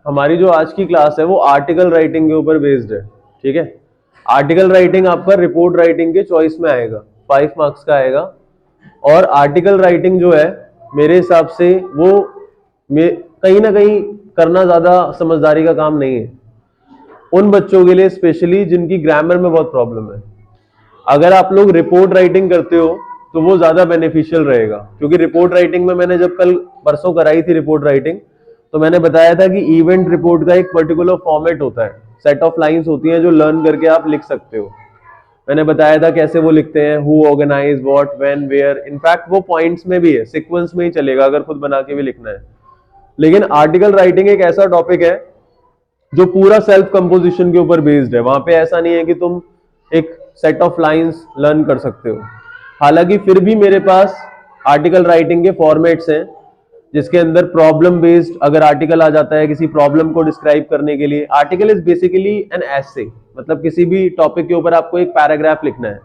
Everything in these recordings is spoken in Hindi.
हमारी जो आज की क्लास है वो आर्टिकल राइटिंग के ऊपर बेस्ड है। ठीक है, आर्टिकल राइटिंग आपका रिपोर्ट राइटिंग के चॉइस में आएगा, 5 मार्क्स का आएगा। और आर्टिकल राइटिंग जो है मेरे हिसाब से वो कहीं ना कहीं करना ज्यादा समझदारी का काम नहीं है, उन बच्चों के लिए स्पेशली जिनकी ग्रामर में बहुत प्रॉब्लम है। अगर आप लोग रिपोर्ट राइटिंग करते हो तो वो ज्यादा बेनिफिशियल रहेगा, क्योंकि रिपोर्ट राइटिंग में मैंने जब कल परसों कराई थी रिपोर्ट राइटिंग, तो मैंने बताया था कि इवेंट रिपोर्ट का एक पर्टिकुलर फॉर्मेट होता है, सेट ऑफ लाइंस होती हैं जो लर्न करके आप लिख सकते हो। मैंने बताया था कैसे वो लिखते हैं, who, organize, what, when, where. In fact वो पॉइंट्स में भी है, सीक्वेंस में ही चलेगा अगर खुद बना के भी लिखना है। लेकिन आर्टिकल राइटिंग एक ऐसा टॉपिक है जो पूरा सेल्फ कंपोजिशन के ऊपर बेस्ड है। वहां पे ऐसा नहीं है कि तुम एक सेट ऑफ लाइंस लर्न कर सकते हो। हालांकि फिर भी मेरे पास आर्टिकल राइटिंग के फॉर्मेट्स हैं जिसके अंदर प्रॉब्लम बेस्ड अगर आर्टिकल आ जाता है किसी प्रॉब्लम को डिस्क्राइब करने के लिए। Article is basically an essay, मतलब किसी भी टॉपिक के ऊपर आपको एक पैराग्राफ लिखना है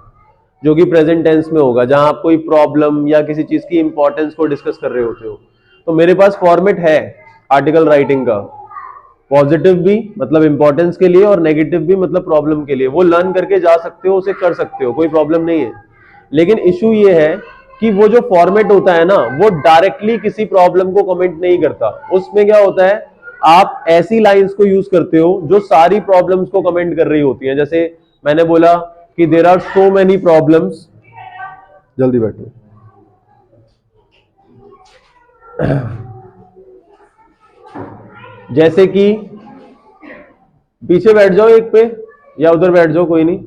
जो कि प्रेजेंट टेंस में होगा, जहां आप कोई प्रॉब्लम या किसी चीज की इंपॉर्टेंस को डिस्कस कर रहे होते हो। तो मेरे पास फॉर्मेट है आर्टिकल राइटिंग का, पॉजिटिव भी मतलब इंपॉर्टेंस के लिए और नेगेटिव भी मतलब प्रॉब्लम के लिए। वो लर्न करके जा सकते हो, उसे कर सकते हो, कोई प्रॉब्लम नहीं है। लेकिन इशू ये है कि वो जो फॉर्मेट होता है ना वो डायरेक्टली किसी प्रॉब्लम को कमेंट नहीं करता। उसमें क्या होता है, आप ऐसी लाइंस को यूज करते हो जो सारी प्रॉब्लम्स को कमेंट कर रही होती हैं। जैसे मैंने बोला कि there are so many problems, जल्दी बैठो, जैसे कि पीछे बैठ जाओ एक पे या उधर बैठ जाओ, कोई नहीं,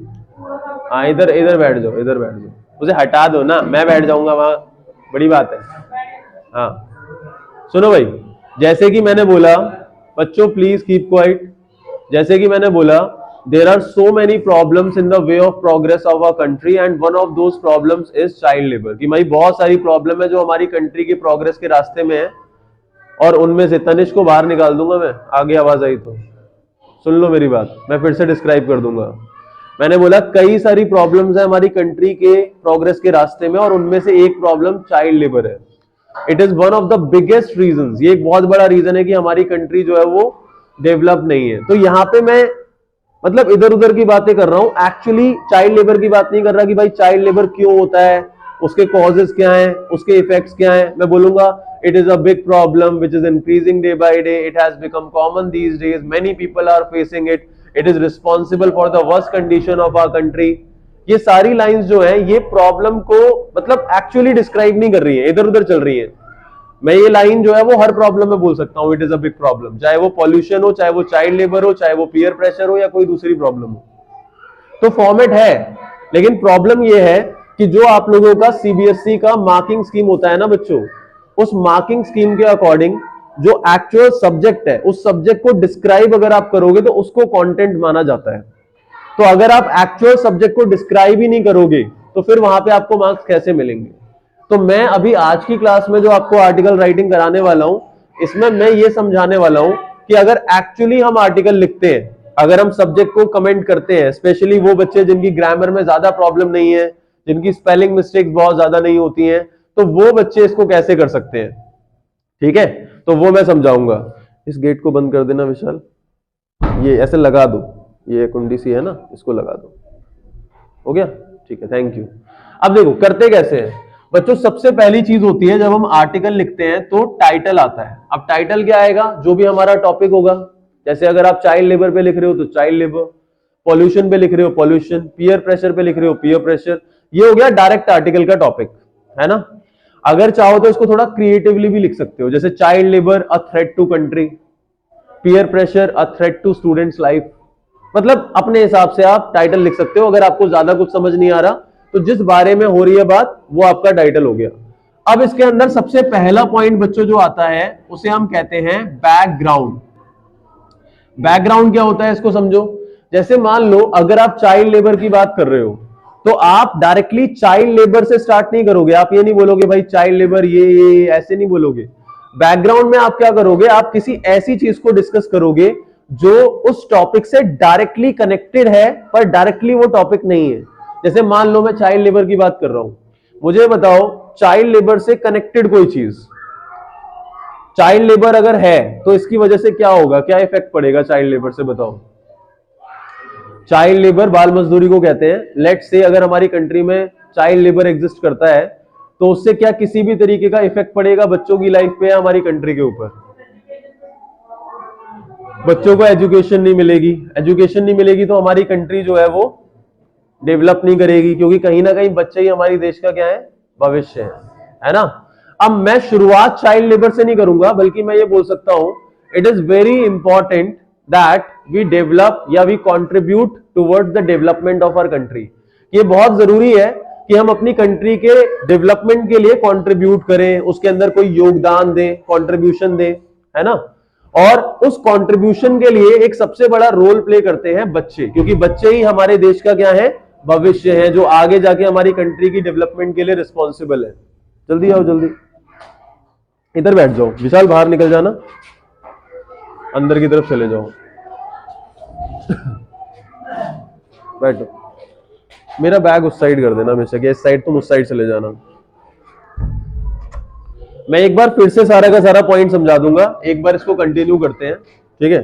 हाँ इधर इधर बैठ जाओ, इधर बैठ जाओ, उसे हटा दो ना, मैं बैठ जाऊंगा वहां, बड़ी बात है। हाँ सुनो भाई, जैसे कि मैंने बोला, बच्चों प्लीज कीप क्वाइट, जैसे कि मैंने बोला there are so many problems in the way of progress of our country and one of those problems is child labour. कि भाई बहुत सारी प्रॉब्लम है जो हमारी कंट्री की प्रोग्रेस के रास्ते में है, और उनमें से तनिष को बाहर निकाल दूंगा मैं, आगे आवाज आई तो सुन लो मेरी बात, मैं फिर से डिस्क्राइब कर दूंगा। मैंने बोला कई सारी प्रॉब्लम्स है हमारी कंट्री के प्रोग्रेस के रास्ते में, और उनमें से एक प्रॉब्लम चाइल्ड लेबर है। It is one of the biggest reasons, ये एक बहुत बड़ा रीजन है कि हमारी कंट्री जो है वो डेवलप नहीं है। तो यहाँ पे मैं मतलब इधर उधर की बातें कर रहा हूं, एक्चुअली चाइल्ड लेबर की बात नहीं कर रहा कि भाई चाइल्ड लेबर क्यों होता है, उसके कॉजेस क्या हैं, उसके इफेक्ट्स क्या हैं। मैं बोलूंगा it is a big problem which is increasing day by day, it has become common these days, many people are facing it, it is responsible for the worst condition of our country। ये सारी लाइंस जो है ये प्रॉब्लम को मतलब एक्चुअली डिस्क्राइब नहीं कर रही है, इधर उधर चल रही है। मैं ये लाइन जो है वो हर प्रॉब्लम में बोल सकता हूँ, it is a big problem, चाहे वो पॉल्यूशन हो, चाहे वो चाइल्ड लेबर हो, चाहे वो पीयर प्रेशर हो, या कोई दूसरी प्रॉब्लम हो। तो फॉर्मेट है, लेकिन प्रॉब्लम ये है कि जो आप लोगों का सीबीएसई का मार्किंग स्कीम होता है ना बच्चों, उस मार्किंग स्कीम के अकॉर्डिंग जो एक्चुअल सब्जेक्ट है उस सब्जेक्ट को डिस्क्राइब अगर आप करोगे तो उसको कंटेंट माना जाता है। तो अगर आप एक्चुअल सब्जेक्ट को डिस्क्राइब ही नहीं करोगे तो फिर वहां पे आपको मार्क्स कैसे मिलेंगे। तो मैं अभी आज की क्लास में जो आपको आर्टिकल राइटिंग कराने वाला हूं, इसमें मैं ये समझाने वाला हूं कि अगर एक्चुअली हम आर्टिकल लिखते हैं, अगर हम सब्जेक्ट को कमेंट करते हैं, स्पेशली वो बच्चे जिनकी ग्रामर में ज्यादा प्रॉब्लम नहीं है, जिनकी स्पेलिंग मिस्टेक्स बहुत ज्यादा नहीं होती हैं, तो वो बच्चे इसको कैसे कर सकते हैं। ठीक है, तो वो मैं समझाऊंगा। इस गेट को बंद कर देना विशाल, ये ऐसे लगा दो, ये कुंडी सी है ना, इसको लगा दो, हो गया, ठीक है, थैंक यू। अब देखो करते कैसे हैं बच्चों। सबसे पहली चीज होती है जब हम आर्टिकल लिखते हैं तो टाइटल आता है। अब टाइटल क्या आएगा, जो भी हमारा टॉपिक होगा। जैसे अगर आप चाइल्ड लेबर पे लिख रहे हो तो चाइल्ड लेबर, पॉल्यूशन पे लिख रहे हो पॉल्यूशन, पीयर प्रेशर पे लिख रहे हो पीयर प्रेशर, ये हो गया डायरेक्ट आर्टिकल का टॉपिक, है ना। अगर चाहो तो इसको थोड़ा क्रिएटिवली भी लिख सकते हो, जैसे child labour a threat to country, peer pressure a threat to students life. मतलब अपने हिसाब से आप टाइटल लिख सकते हो। अगर आपको ज्यादा कुछ समझ नहीं आ रहा तो जिस बारे में हो रही है बात वो आपका टाइटल हो गया। अब इसके अंदर सबसे पहला पॉइंट बच्चों जो आता है उसे हम कहते हैं बैकग्राउंड। बैकग्राउंड क्या होता है इसको समझो। जैसे मान लो अगर आप चाइल्ड लेबर की बात कर रहे हो तो आप डायरेक्टली चाइल्ड लेबर से स्टार्ट नहीं करोगे। आप ये नहीं बोलोगे भाई चाइल्ड लेबर ये ऐसे नहीं बोलोगे। बैकग्राउंड में आप क्या करोगे, आप किसी ऐसी चीज को डिस्कस करोगे जो उस टॉपिक से डायरेक्टली कनेक्टेड है पर डायरेक्टली वो टॉपिक नहीं है। जैसे मान लो मैं चाइल्ड लेबर की बात कर रहा हूं, मुझे बताओ चाइल्ड लेबर से कनेक्टेड कोई चीज, चाइल्ड लेबर अगर है तो इसकी वजह से क्या होगा, क्या इफेक्ट पड़ेगा चाइल्ड लेबर से, बताओ। चाइल्ड लेबर बाल मजदूरी को कहते हैं। लेट्स से अगर हमारी कंट्री में चाइल्ड लेबर एग्जिस्ट करता है तो उससे क्या किसी भी तरीके का इफेक्ट पड़ेगा बच्चों की लाइफ पे या हमारी कंट्री के ऊपर? बच्चों को एजुकेशन नहीं मिलेगी, एजुकेशन नहीं मिलेगी तो हमारी कंट्री जो है वो डेवलप नहीं करेगी, क्योंकि कहीं ना कहीं बच्चे ही हमारी देश का क्या है, भविष्य है ना। अब मैं शुरुआत चाइल्ड लेबर से नहीं करूंगा, बल्कि मैं ये बोल सकता हूं it is very important that we develop या we contribute towards the development of our country. ये बहुत जरूरी है कि हम अपनी कंट्री के डेवलपमेंट के लिए कंट्रीब्यूट करें, उसके अंदर कोई योगदान दें, कंट्रीब्यूशन दें, है ना। और उस कंट्रीब्यूशन के लिए एक सबसे बड़ा रोल प्ले करते हैं बच्चे, क्योंकि बच्चे ही हमारे देश का क्या है, भविष्य है, जो आगे जाके हमारी कंट्री की डेवलपमेंट के लिए रिस्पॉन्सिबल है। जल्दी आओ, जल्दी इधर बैठ जाओ, विशाल बाहर निकल जाना, अंदर की तरफ चले जाओ। बैठो, मेरा बैग उस साइड कर देना हमेशा, कि इस साइड तुम उस साइड चले जाना। मैं एक बार फिर से सारा का सारा पॉइंट समझा दूंगा, एक बार इसको कंटिन्यू करते हैं, ठीक है।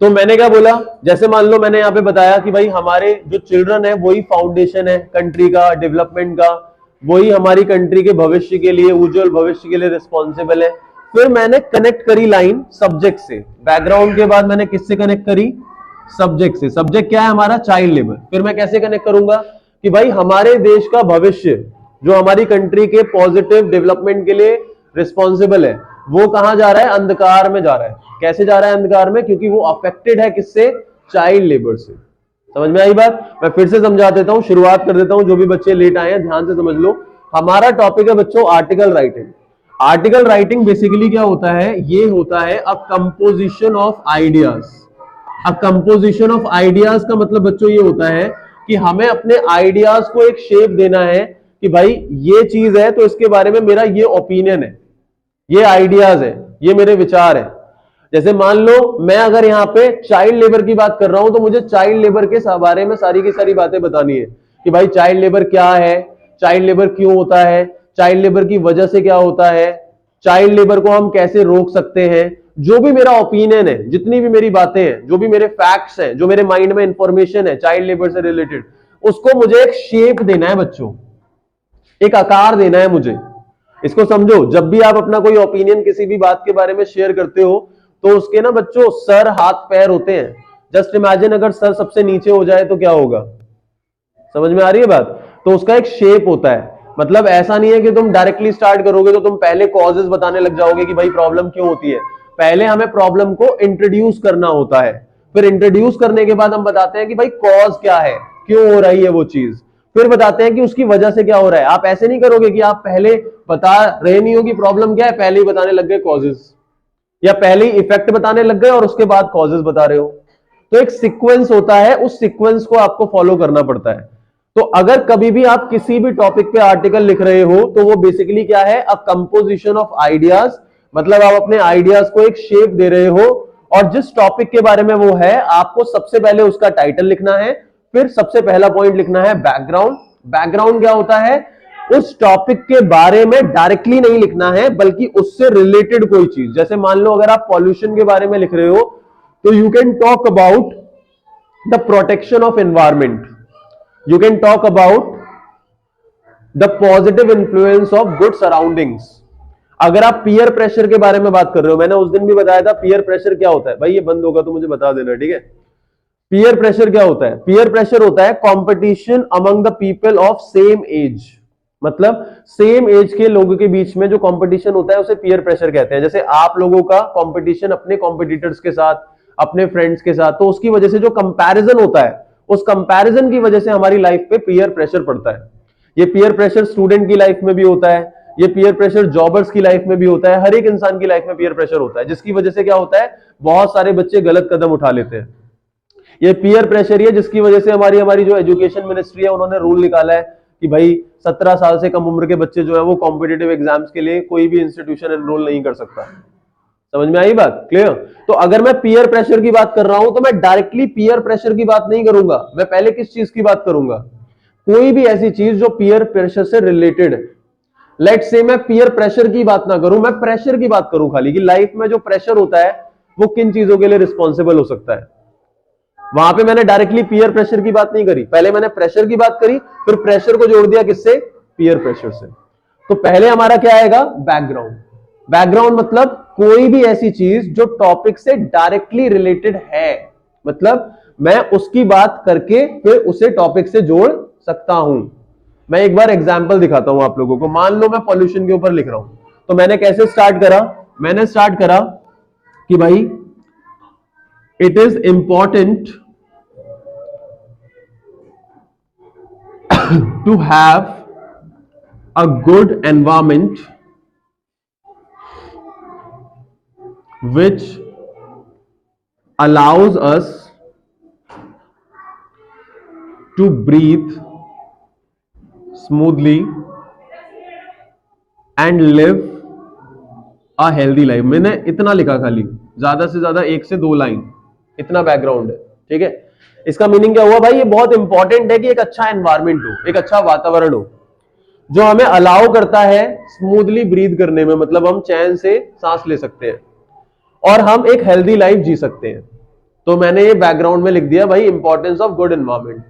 तो मैंने क्या बोला, जैसे मान लो मैंने यहाँ पे बताया कि भाई हमारे जो चिल्ड्रन है वही फाउंडेशन है कंट्री का डेवलपमेंट का, वही हमारी कंट्री के भविष्य के लिए, उज्जवल भविष्य के लिए रिस्पॉन्सिबल है। फिर मैंने कनेक्ट करी लाइन सब्जेक्ट से, बैकग्राउंड के बाद मैंने किससे कनेक्ट करी, सब्जेक्ट से। सब्जेक्ट क्या है हमारा, चाइल्ड लेबर। फिर मैं कैसे कनेक्ट करूंगा कि भाई हमारे देश का भविष्य जो हमारी कंट्री के पॉजिटिव डेवलपमेंट के लिए रिस्पॉन्सिबल है, वो कहां जा रहा है, अंधकार में जा रहा है। कैसे जा रहा है अंधकार में, क्योंकि वो अफेक्टेड है किससे, चाइल्ड लेबर से। समझ में आई बात? मैं फिर से समझा देता हूं, शुरुआत कर देता हूं, जो भी बच्चे लेट आए हैं ध्यान से समझ लो। हमारा टॉपिक है बच्चों article writing. Article writing basically क्या होता है, ये होता है अ composition of ideas. A composition of ideas का मतलब बच्चों ये होता है कि हमें अपने आइडियाज को एक शेप देना है कि भाई ये चीज है तो इसके बारे में मेरा ये ओपिनियन है, ये आइडियाज है, ये मेरे विचार है। जैसे मान लो मैं अगर यहाँ पे चाइल्ड लेबर की बात कर रहा हूं तो मुझे चाइल्ड लेबर के बारे में सारी की सारी बातें बतानी है कि भाई चाइल्ड लेबर क्या है, चाइल्ड लेबर क्यों होता है, चाइल्ड लेबर की वजह से क्या होता है, चाइल्ड लेबर को हम कैसे रोक सकते हैं। जो भी मेरा ओपिनियन है, जितनी भी मेरी बातें हैं, जो भी मेरे फैक्ट्स हैं, जो मेरे माइंड में इंफॉर्मेशन है चाइल्ड लेबर से रिलेटेड, उसको मुझे एक शेप देना है बच्चों, एक आकार देना है मुझे। इसको समझो, जब भी आप अपना कोई ओपिनियन किसी भी बात के बारे में शेयर करते हो तो उसके ना बच्चों सर हाथ पैर होते हैं। जस्ट इमेजिन अगर सर सबसे नीचे हो जाए तो क्या होगा, समझ में आ रही है बात? तो उसका एक शेप होता है। मतलब ऐसा नहीं है कि तुम डायरेक्टली स्टार्ट करोगे तो तुम पहले कॉजेस बताने लग जाओगे कि भाई प्रॉब्लम क्यों होती है। पहले हमें प्रॉब्लम को इंट्रोड्यूस करना होता है, फिर इंट्रोड्यूस करने के बाद हम बताते हैं कि भाई कॉज क्या है, क्यों हो रही है वो चीज, फिर बताते हैं कि उसकी वजह से क्या हो रहा है। आप ऐसे नहीं करोगे कि आप पहले बता रहे नहीं हो कि प्रॉब्लम क्या है, पहले ही बताने लग गए कॉजेस, या पहले ही इफेक्ट बताने लग गए और उसके बाद कॉजेस बता रहे हो। तो एक सीक्वेंस होता है, उस सीक्वेंस को आपको फॉलो करना पड़ता है। तो अगर कभी भी आप किसी भी टॉपिक पे आर्टिकल लिख रहे हो तो वो बेसिकली क्या है, अ कंपोजिशन ऑफ आइडियाज। मतलब आप अपने आइडियाज को एक शेप दे रहे हो, और जिस टॉपिक के बारे में वो है आपको सबसे पहले उसका टाइटल लिखना है, फिर सबसे पहला पॉइंट लिखना है बैकग्राउंड। बैकग्राउंड क्या होता है, उस टॉपिक के बारे में डायरेक्टली नहीं लिखना है बल्कि उससे रिलेटेड कोई चीज। जैसे मान लो अगर आप पॉल्यूशन के बारे में लिख रहे हो तो you can talk about the protection of environment, you can talk about the positive influence of good surroundings। अगर आप पीयर प्रेशर के बारे में बात कर रहे हो, मैंने उस दिन भी बताया था पीयर प्रेशर क्या होता है। भाई ये बंद होगा तो मुझे बता देना, ठीक है। पीयर प्रेशर क्या होता है, पीयर प्रेशर होता है competition among the people of same age. मतलब सेम एज के लोगों के बीच में जो कंपटीशन होता है उसे पीयर प्रेशर कहते हैं। जैसे आप लोगों का कंपटीशन अपने कॉम्पिटिटर्स के साथ, अपने फ्रेंड्स के साथ, तो उसकी वजह से जो कंपैरिजन होता है, उस कंपैरिजन की वजह से हमारी लाइफ पे पीयर प्रेशर पड़ता है। ये पीयर प्रेशर स्टूडेंट की लाइफ में भी होता है, ये पीयर प्रेशर जॉबर्स की लाइफ में भी होता है, हर एक इंसान की लाइफ में पीयर प्रेशर होता है, जिसकी वजह से क्या होता है, बहुत सारे बच्चे गलत कदम उठा लेते हैं। ये पीयर प्रेशर ही है जिसकी वजह से हमारी जो एजुकेशन मिनिस्ट्री है उन्होंने रूल निकाला है कि भाई 17 साल से कम उम्र के बच्चे जो है वो कॉम्पिटिटिव एग्जाम्स के लिए कोई भी इंस्टीट्यूशन एनरोल नहीं कर सकता। समझ में आई बात? क्लियर? तो अगर मैं पीयर प्रेशर की बात कर रहा हूं तो मैं डायरेक्टली पीयर प्रेशर की बात नहीं करूंगा, मैं पहले किस चीज की बात करूंगा, कोई भी ऐसी चीज जो पीयर प्रेशर से रिलेटेड है। लेट से मैं पीयर प्रेशर की बात ना करूं, मैं प्रेशर की बात करूं खाली, कि लाइफ में जो प्रेशर होता है वो किन चीजों के लिए रिस्पॉन्सिबल हो सकता है। वहां पे मैंने डायरेक्टली पीयर प्रेशर की बात नहीं करी, पहले मैंने प्रेशर की बात करी, फिर प्रेशर को जोड़ दिया किससे, पीयर प्रेशर से। तो पहले हमारा क्या आएगा, बैकग्राउंड। बैकग्राउंड मतलब कोई भी ऐसी चीज जो टॉपिक से डायरेक्टली रिलेटेड है, मतलब मैं उसकी बात करके फिर उसे टॉपिक से जोड़ सकता हूं। मैं एक बार एग्जांपल दिखाता हूं आप लोगों को। मान लो मैं पॉल्यूशन के ऊपर लिख रहा हूं, तो मैंने कैसे स्टार्ट करा, मैंने स्टार्ट करा कि भाई it is important to have a good environment which allows us to breathe smoothly and live a healthy life। मैंने इतना लिखा खाली, ज्यादा से ज्यादा 1 से 2 लाइन, इतना बैकग्राउंड है, ठीक है। इसका मीनिंग क्या हुआ भाई, ये बहुत इंपॉर्टेंट है कि एक अच्छा एनवायरमेंट हो, एक अच्छा वातावरण हो जो हमें अलाउ करता है स्मूथली ब्रीथ करने में, मतलब हम चैन से सांस ले सकते हैं और हम एक हेल्दी लाइफ जी सकते हैं। तो मैंने ये बैकग्राउंड में लिख दिया भाई इंपॉर्टेंस ऑफ गुड एनवायरमेंट।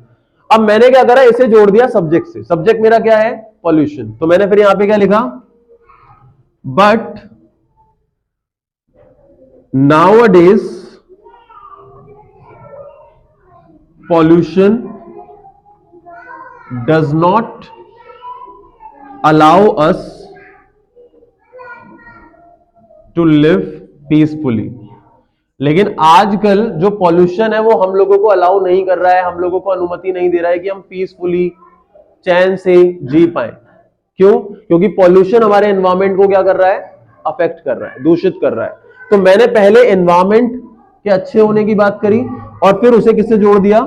अब मैंने क्या करा, इसे जोड़ दिया सब्जेक्ट से। सब्जेक्ट मेरा क्या है, पॉल्यूशन। तो मैंने फिर यहां पे क्या लिखा, but nowadays pollution does not allow us to live peacefully. लेकिन आजकल जो पॉल्यूशन है वो हम लोगों को अलाउ नहीं कर रहा है, हम लोगों को अनुमति नहीं दे रहा है कि हम पीसफुली चैन से जी पाए। क्यों? क्योंकि पॉल्यूशन हमारे एनवायरमेंट को क्या कर रहा है, अफेक्ट कर रहा है, दूषित कर रहा है। तो मैंने पहले एनवायरमेंट के अच्छे होने की बात करी और फिर उसे किससे जोड़ दिया,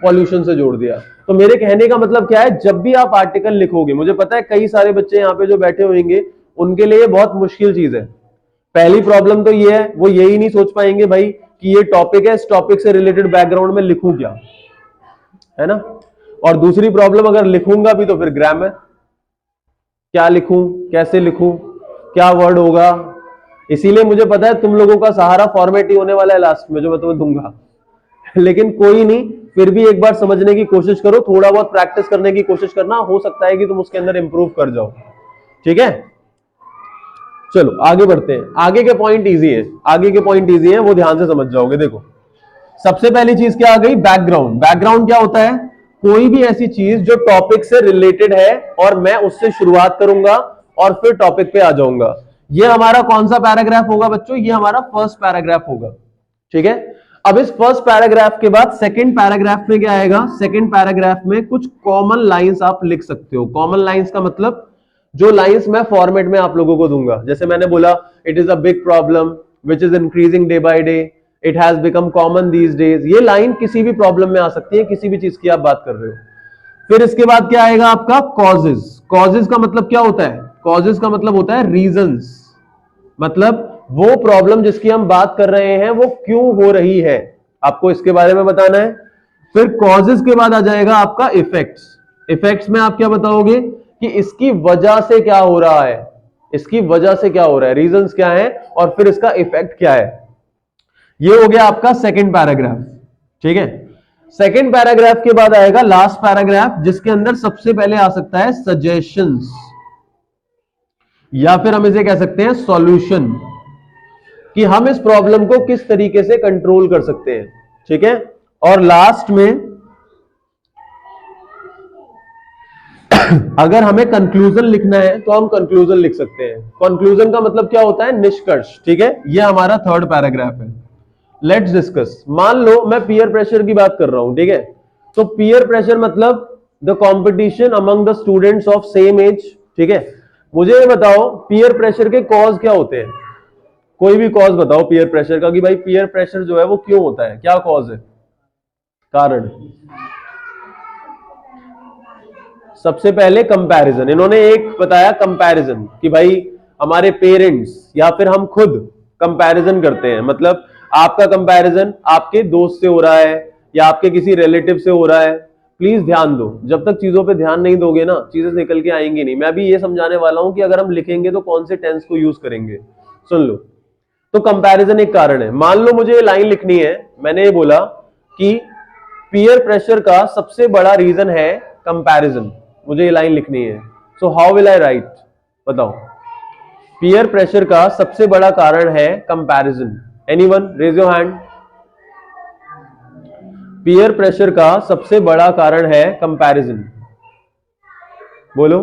पॉल्यूशन से जोड़ दिया। तो मेरे कहने का मतलब क्या है, जब भी आप आर्टिकल लिखोगे, मुझे पता है कई सारे बच्चे यहाँ पे जो बैठे होंगे उनके लिए बहुत मुश्किल चीज है। पहली प्रॉब्लम तो ये है, वो यही नहीं सोच पाएंगे भाई कि ये टॉपिक है, इस टॉपिक से रिलेटेड बैकग्राउंड में लिखूं क्या, है ना। और दूसरी प्रॉब्लम, अगर लिखूंगा भी तो फिर ग्रामर, क्या लिखूं, कैसे लिखूं, क्या वर्ड होगा। इसीलिए मुझे पता है तुम लोगों का सहारा फॉर्मेट ही होने वाला है लास्ट में, जो मैं तुम्हें दूंगा। लेकिन कोई नहीं, फिर भी एक बार समझने की कोशिश करो, थोड़ा बहुत प्रैक्टिस करने की कोशिश करना, हो सकता है कि तुम उसके अंदर इंप्रूव कर जाओ, ठीक है। चलो आगे बढ़ते हैं। आगे के पॉइंट इजी है, आगे के पॉइंट इजी है, वो ध्यान से समझ जाओगे। देखो सबसे पहली चीज क्या आ गई, बैकग्राउंड। बैकग्राउंड क्या होता है, कोई भी ऐसी चीज जो टॉपिक से रिलेटेड है और मैं उससे शुरुआत करूंगा और फिर टॉपिक पे आ जाऊंगा। ये हमारा कौन सा पैराग्राफ होगा बच्चों, ये हमारा फर्स्ट पैराग्राफ होगा, ठीक है। अब इस फर्स्ट पैराग्राफ के बाद सेकंड पैराग्राफ में क्या आएगा, सेकंड पैराग्राफ में कुछ कॉमन लाइंस आप लिख सकते हो। कॉमन लाइंस का मतलब जो लाइंस मैं फॉर्मेट में आप लोगों को दूंगा। जैसे मैंने बोला, it is a big problem which is increasing day by day, it has become common these days. ये लाइन किसी भी प्रॉब्लम में आ सकती है, किसी भी चीज की आप बात कर रहे हो। फिर इसके बाद क्या आएगा आपका, कॉजेज। कॉजेज का मतलब क्या होता है, कॉजेज का मतलब होता है रीजंस, मतलब वो प्रॉब्लम जिसकी हम बात कर रहे हैं वो क्यों हो रही है, आपको इसके बारे में बताना है। फिर कॉजेज के बाद आ जाएगा आपका इफेक्ट्स। इफेक्ट्स में आप क्या बताओगे कि इसकी वजह से क्या हो रहा है, इसकी वजह से क्या हो रहा है, रीजंस क्या है, और फिर इसका इफेक्ट क्या है। ये हो गया आपका सेकंड पैराग्राफ, ठीक है। सेकंड पैराग्राफ के बाद आएगा लास्ट पैराग्राफ, जिसके अंदर सबसे पहले आ सकता है सजेशंस, या फिर हम इसे कह सकते हैं सॉल्यूशन, कि हम इस प्रॉब्लम को किस तरीके से कंट्रोल कर सकते हैं, ठीक है। और लास्ट में अगर हमें कंक्लूजन लिखना है तो हम कंक्लूजन लिख सकते हैं। कंक्लूजन का मतलब क्या होता है, निष्कर्ष, ठीक है। ये हमारा थर्ड पैराग्राफ है। Let's discuss. मान लो मैं पीयर प्रेशर की बात कर रहा हूं, ठीक है। तो पीयर प्रेशर मतलब the competition among the students of same age, ठीक है। मुझे ये बताओ पीयर प्रेशर के कॉज क्या होते हैं, कोई भी कॉज बताओ पीयर प्रेशर का, कि भाई पीयर प्रेशर जो है वो क्यों होता है, क्या कॉज है, कारण। सबसे पहले कंपैरिजन, इन्होंने एक बताया कंपैरिजन, कि भाई हमारे पेरेंट्स या फिर हम खुद कंपैरिजन करते हैं। मतलब आपका कंपैरिजन आपके दोस्त से हो रहा है या आपके किसी रिलेटिव से हो रहा है, प्लीज ध्यान दो, जब तक चीजों पे ध्यान नहीं दोगे ना चीजें निकल के आएंगी नहीं। मैं भी ये समझाने वाला हूं कि अगर हम लिखेंगे तो कौन से टेंस को यूज करेंगे। सुन लो, तो कंपैरिजन एक कारण है। मान लो मुझे ये लाइन लिखनी है, मैंने ये बोला कि पीयर प्रेशर का सबसे बड़ा रीजन है कंपैरिजन, मुझे ये लाइन लिखनी है। So how will I write, बताओ। पीयर प्रेशर का सबसे बड़ा कारण है comparison. Anyone raise your hand. Peer pressure का सबसे बड़ा कारण है कंपैरिजन, बोलो।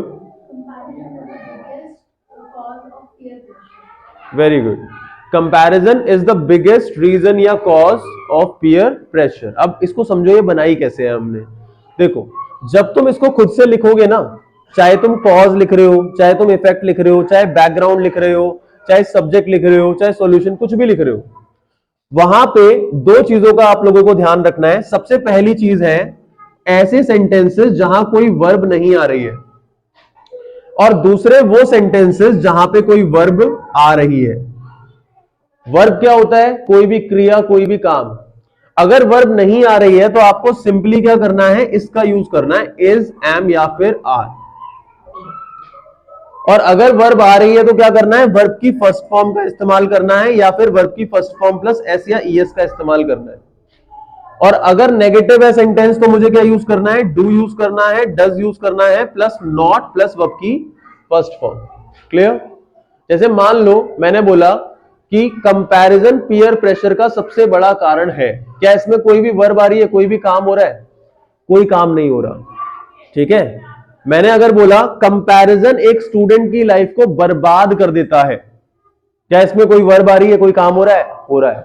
Very good, comparison is the biggest reason या कॉज ऑफ पीयर प्रेशर। अब इसको समझो, ये बनाई कैसे है हमने। देखो, जब तुम इसको खुद से लिखोगे ना, चाहे तुम कॉज लिख रहे हो, चाहे तुम इफेक्ट लिख रहे हो, चाहे बैकग्राउंड लिख रहे हो, चाहे सब्जेक्ट लिख रहे हो, चाहे सॉल्यूशन, कुछ भी लिख रहे हो, वहां पे दो चीजों का आप लोगों को ध्यान रखना है। सबसे पहली चीज है ऐसे सेंटेंसेस जहां कोई वर्ब नहीं आ रही है, और दूसरे वो सेंटेंसेस जहां पे कोई वर्ब आ रही है। वर्ब क्या होता है? कोई भी क्रिया, कोई भी काम। अगर वर्ब नहीं आ रही है तो आपको सिंपली क्या करना है, इसका यूज करना है, इज, एम या फिर आर। और अगर वर्ब आ रही है तो क्या करना है, वर्ब की फर्स्ट फॉर्म का इस्तेमाल करना है, या फिर वर्ब की फर्स्ट फॉर्म प्लस एस या ईएस का इस्तेमाल करना है। और अगर नेगेटिव है सेंटेंस तो मुझे क्या यूज करना है, डू यूज करना है, डज यूज करना है, प्लस नॉट प्लस वर्ब की फर्स्ट फॉर्म। क्लियर? जैसे मान लो मैंने बोला कि कंपैरिजन पीयर प्रेशर का सबसे बड़ा कारण है। क्या इसमें कोई भी वर्ब आ रही है, कोई भी काम हो रहा है? कोई काम नहीं हो रहा। ठीक है, मैंने अगर बोला कंपैरिजन एक स्टूडेंट की लाइफ को बर्बाद कर देता है, क्या इसमें कोई वर्ब आ रही है, कोई काम हो रहा है? हो रहा है,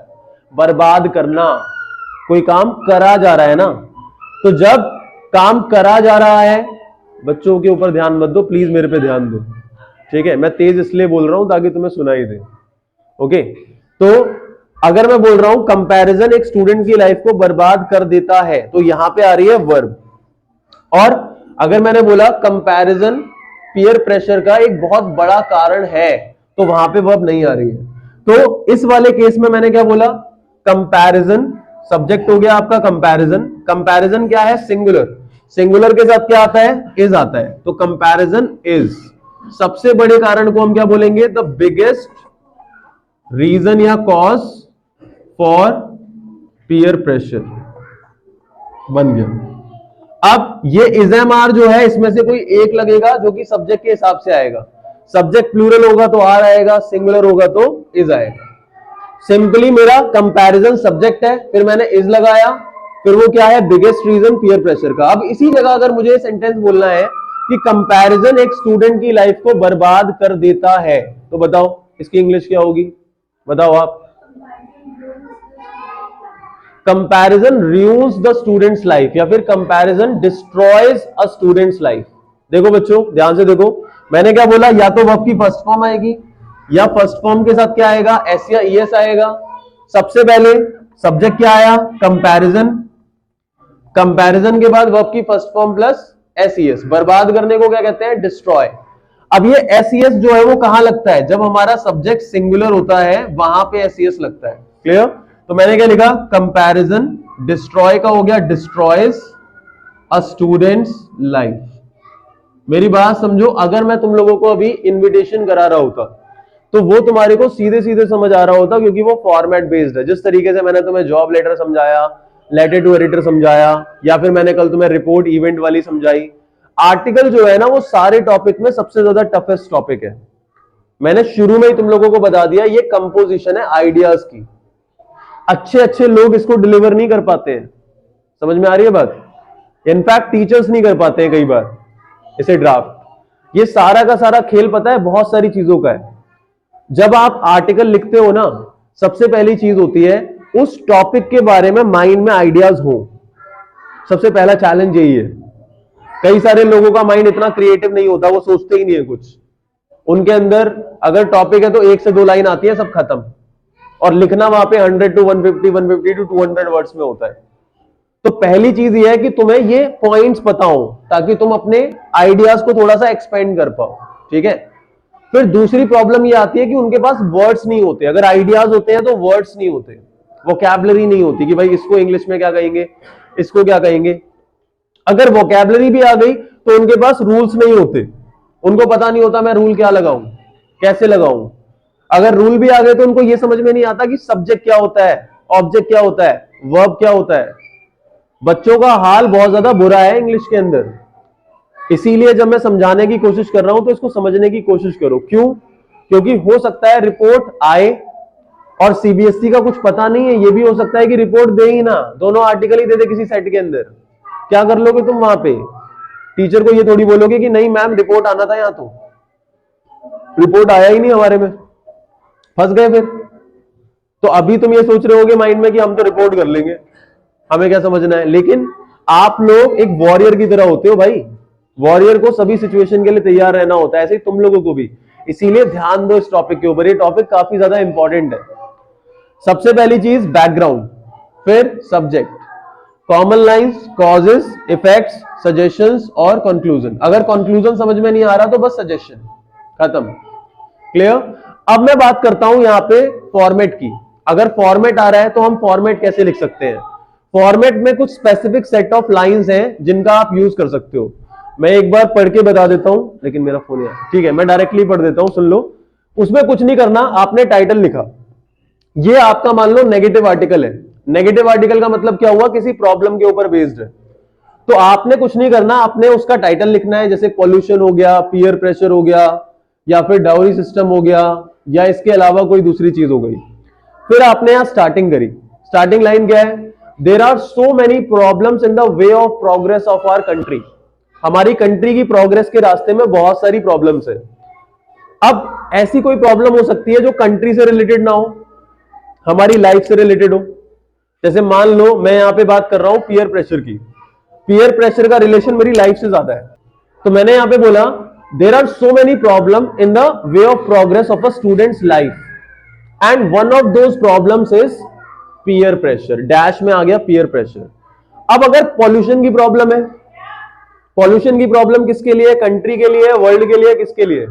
बर्बाद करना, कोई काम करा जा रहा है ना। तो जब काम करा जा रहा है, बच्चों के ऊपर ध्यान मत दो प्लीज, मेरे पे ध्यान दो। ठीक है, मैं तेज इसलिए बोल रहा हूं ताकि तुम्हें सुनाई दे। ओके, तो अगर मैं बोल रहा हूं कंपैरिजन एक स्टूडेंट की लाइफ को बर्बाद कर देता है, तो यहां पे आ रही है वर्ब। और अगर मैंने बोला कंपैरिजन पीयर प्रेशर का एक बहुत बड़ा कारण है, तो वहां पे वर्ब नहीं आ रही है। तो इस वाले केस में मैंने क्या बोला, कंपैरिजन, सब्जेक्ट हो गया आपका कंपैरिजन। कंपैरिजन क्या है? सिंगुलर। सिंगुलर के साथ क्या आता है? इज आता है। तो कंपैरिजन इज, सबसे बड़े कारण को हम क्या बोलेंगे? द बिगेस्ट रीजन या कॉज फॉर पीयर प्रेशर। बन गया। अब ये इज एम आर जो है, इसमें से कोई एक लगेगा जो कि सब्जेक्ट के हिसाब से आएगा। सब्जेक्ट प्लूरल होगा तो आर आएगा, सिंगुलर होगा तो इज आएगा। सिंपली मेरा कंपैरिजन सब्जेक्ट है, फिर मैंने इज लगाया, फिर वो क्या है? बिगेस्ट रीजन पीयर प्रेशर का। अब इसी जगह अगर मुझे सेंटेंस बोलना है कि कंपैरिजन एक स्टूडेंट की लाइफ को बर्बाद कर देता है, तो बताओ इसकी इंग्लिश क्या होगी? बताओ आप। Comparison ruins the students life, या फिर कंपैरिजन डिस्ट्रॉयज अ स्टूडेंट्स लाइफ। देखो बच्चों ध्यान से देखो, मैंने क्या बोला? या तो वर्ब की फर्स्ट फॉर्म आएगी, या फर्स्ट फॉर्म के साथ क्या आएगा? एस या ईएस आएगा। सबसे पहले सब्जेक्ट क्या आया? कंपैरिजन। कंपैरिजन के बाद वर्ब की फर्स्ट फॉर्म प्लस एसईएस। बर्बाद करने को क्या कहते हैं? डिस्ट्रॉय। अब ये एसईएस जो है वो कहां लगता है? जब हमारा सब्जेक्ट सिंगुलर होता है वहां पे एसईएस लगता है। क्लियर? तो मैंने क्या लिखा? कंपैरिजन, डिस्ट्रॉय का हो गया डिस्ट्रॉयज अ स्टूडेंट्स लाइफ। मेरी बात समझो, अगर मैं तुम लोगों को अभी इनविटेशन करा रहा होता तो वो तुम्हारे को सीधे सीधे समझ आ रहा होता, क्योंकि वो फॉर्मेट बेस्ड है। जिस तरीके से मैंने तुम्हें जॉब लेटर समझाया, लेटर टू एडिटर समझाया, या फिर मैंने कल तुम्हें रिपोर्ट इवेंट वाली समझाई, आर्टिकल जो है ना वो सारे टॉपिक में सबसे ज्यादा टफेस्ट टॉपिक है। मैंने शुरू में ही तुम लोगों को बता दिया, ये कंपोजिशन है आइडियाज की। अच्छे अच्छे लोग इसको डिलीवर नहीं कर पाते हैं। समझ में आ रही है बात? इनफैक्ट टीचर्स नहीं कर पाते हैं कई बार इसे ड्राफ्ट। ये सारा का सारा खेल पता है बहुत सारी चीजों का है। जब आप आर्टिकल लिखते हो ना, सबसे पहली चीज होती है उस टॉपिक के बारे में माइंड में आइडियाज हो। सबसे पहला चैलेंज यही है। कई सारे लोगों का माइंड इतना क्रिएटिव नहीं होता, वो सोचते ही नहीं है कुछ। उनके अंदर अगर टॉपिक है तो 1 से 2 लाइन आती है, सब खत्म। और लिखना वहां पे 100 to 150, 150 to 200 वर्ड्स में होता है। तो पहली चीज ये है कि तुम्हें ये पॉइंट्स पता हो, ताकि तुम अपने आइडियाज को थोड़ा सा एक्सपेंड कर पाओ। ठीक है? फिर दूसरी प्रॉब्लम ये आती है कि उनके पास वर्ड्स नहीं होते। अगर आइडियाज होते हैं तो वर्ड्स नहीं होते, वोकैबुलरी नहीं होती कि भाई इसको इंग्लिश में क्या कहेंगे, इसको क्या कहेंगे। अगर वोकैबुलरी भी आ गई तो उनके पास रूल्स नहीं होते, उनको पता नहीं होता मैं रूल क्या लगाऊं, कैसे लगाऊं। अगर रूल भी आ गए तो उनको यह समझ में नहीं आता कि सब्जेक्ट क्या होता है, ऑब्जेक्ट क्या होता है, वर्ब क्या होता है। बच्चों का हाल बहुत ज्यादा बुरा है इंग्लिश के अंदर। इसीलिए जब मैं समझाने की कोशिश कर रहा हूं तो इसको समझने की कोशिश करो। क्यों? क्योंकि हो सकता है रिपोर्ट आए और सीबीएसई का कुछ पता नहीं है, ये भी हो सकता है कि रिपोर्ट दे ही ना, दोनों आर्टिकल ही दे दे किसी सेट के अंदर। क्या कर लोगे तुम वहां पे? टीचर को ये थोड़ी बोलोगे कि नहीं मैम रिपोर्ट आना था, यहां तो रिपोर्ट आया ही नहीं हमारे में, फंस गए फिर। तो अभी तुम ये सोच रहे होगे माइंड में कि हम तो रिपोर्ट कर लेंगे, हमें क्या समझना है। लेकिन आप लोग एक वॉरियर की तरह होते हो भाई, वॉरियर को सभी सिचुएशन के लिए तैयार रहना होता है, ऐसे ही तुम लोगों को भी। इसीलिए ध्यान दो इस टॉपिक के ऊपर, ये टॉपिक काफी ज्यादा इंपॉर्टेंट है। सबसे पहली चीज बैकग्राउंड, फिर subject, common lines, causes, effects, suggestions और कंक्लूजन। अगर कंक्लूजन समझ में नहीं आ रहा तो बस सजेशन, खत्म। क्लियर? अब मैं बात करता हूं यहां पे फॉर्मेट की। अगर फॉर्मेट आ रहा है तो हम फॉर्मेट कैसे लिख सकते हैं? फॉर्मेट में कुछ स्पेसिफिक सेट ऑफ लाइंस हैं जिनका आप यूज कर सकते हो। मैं एक बार पढ़ के बता देता हूं, लेकिन मेरा फोन है, ठीक है मैं डायरेक्टली पढ़ देता हूं, सुन लो। उसमें कुछ नहीं करना, आपने टाइटल लिखा, ये आपका मान लो नेगेटिव आर्टिकल है। नेगेटिव आर्टिकल का मतलब क्या हुआ? किसी प्रॉब्लम के ऊपर बेस्ड है। तो आपने कुछ नहीं करना, आपने उसका टाइटल लिखना है, जैसे पॉल्यूशन हो गया, पीयर प्रेशर हो गया, या फिर डाउरी सिस्टम हो गया, या इसके अलावा कोई दूसरी चीज हो गई। फिर आपने यहां स्टार्टिंग करी। स्टार्टिंग लाइन क्या है? There are so many problems in the way of progress of our country. हमारी कंट्री की प्रोग्रेस के रास्ते में बहुत सारी प्रॉब्लम्स है। अब ऐसी कोई प्रॉब्लम हो सकती है जो कंट्री से रिलेटेड ना हो, हमारी लाइफ से रिलेटेड हो। जैसे मान लो मैं यहां पे बात कर रहा हूं पीयर प्रेशर की, पीयर प्रेशर का रिलेशन मेरी लाइफ से ज्यादा है। तो मैंने यहां पे बोला there are so many problem in the way of progress of a students life and one of those problems is peer pressure. Dash में आ गया पीयर प्रेशर। अब अगर पॉल्यूशन की प्रॉब्लम है, पॉल्यूशन की प्रॉब्लम किसके लिए? कंट्री के लिए, वर्ल्ड के लिए, किसके लिए?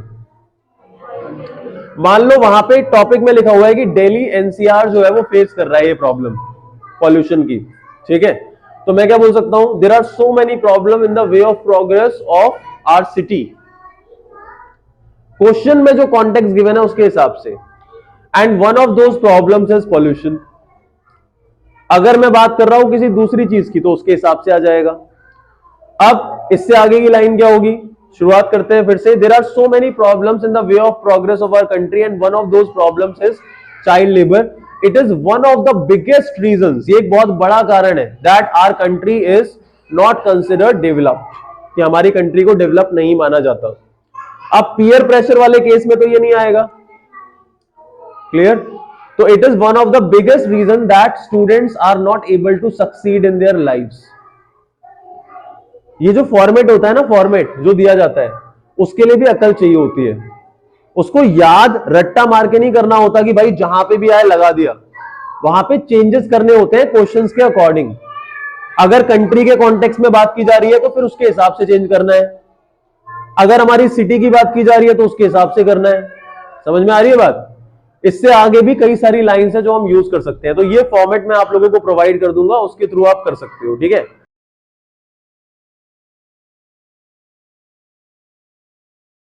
मान लो वहां पे टॉपिक में लिखा हुआ है कि दिल्ली एनसीआर जो है वो फेस कर रहा है ये प्रॉब्लम पॉल्यूशन की, ठीक है। तो मैं क्या बोल सकता हूं? There are so many problem in the way of progress of our city. Question में जो कॉन्टेक्स्ट गिवन है उसके हिसाब से, and one of those problems is pollution. अगर मैं बात कर रहा हूं किसी दूसरी चीज की तो उसके हिसाब से आ जाएगा। अब इससे आगे की लाइन क्या होगी? शुरुआत करते हैं फिर से। There are so many problems in the way of progress of our country and one of those problems is child labour. It is one of the biggest reasons, ये एक बहुत बड़ा कारण है, that our country is not considered developed, कि हमारी कंट्री को डेवलप नहीं माना जाता। अब पीयर प्रेशर वाले केस में तो ये नहीं आएगा, क्लियर? तो it is one of the biggest reason that students are not able to succeed in their lives. ये जो फॉर्मेट होता है ना, फॉर्मेट जो दिया जाता है, उसके लिए भी अकल चाहिए होती है। उसको याद रट्टा मार के नहीं करना होता कि भाई जहां पे भी आए लगा दिया। वहां पे चेंजेस करने होते हैं क्वेश्चंस के अकॉर्डिंग। अगर कंट्री के कॉन्टेक्स्ट में बात की जा रही है तो फिर उसके हिसाब से चेंज करना है। अगर हमारी सिटी की बात की जा रही है तो उसके हिसाब से करना है। समझ में आ रही है बात? इससे आगे भी कई सारी लाइंस है जो हम यूज कर सकते हैं। तो ये फॉर्मेट मैं आप लोगों को प्रोवाइड कर दूंगा, उसके थ्रू आप कर सकते हो, ठीक है।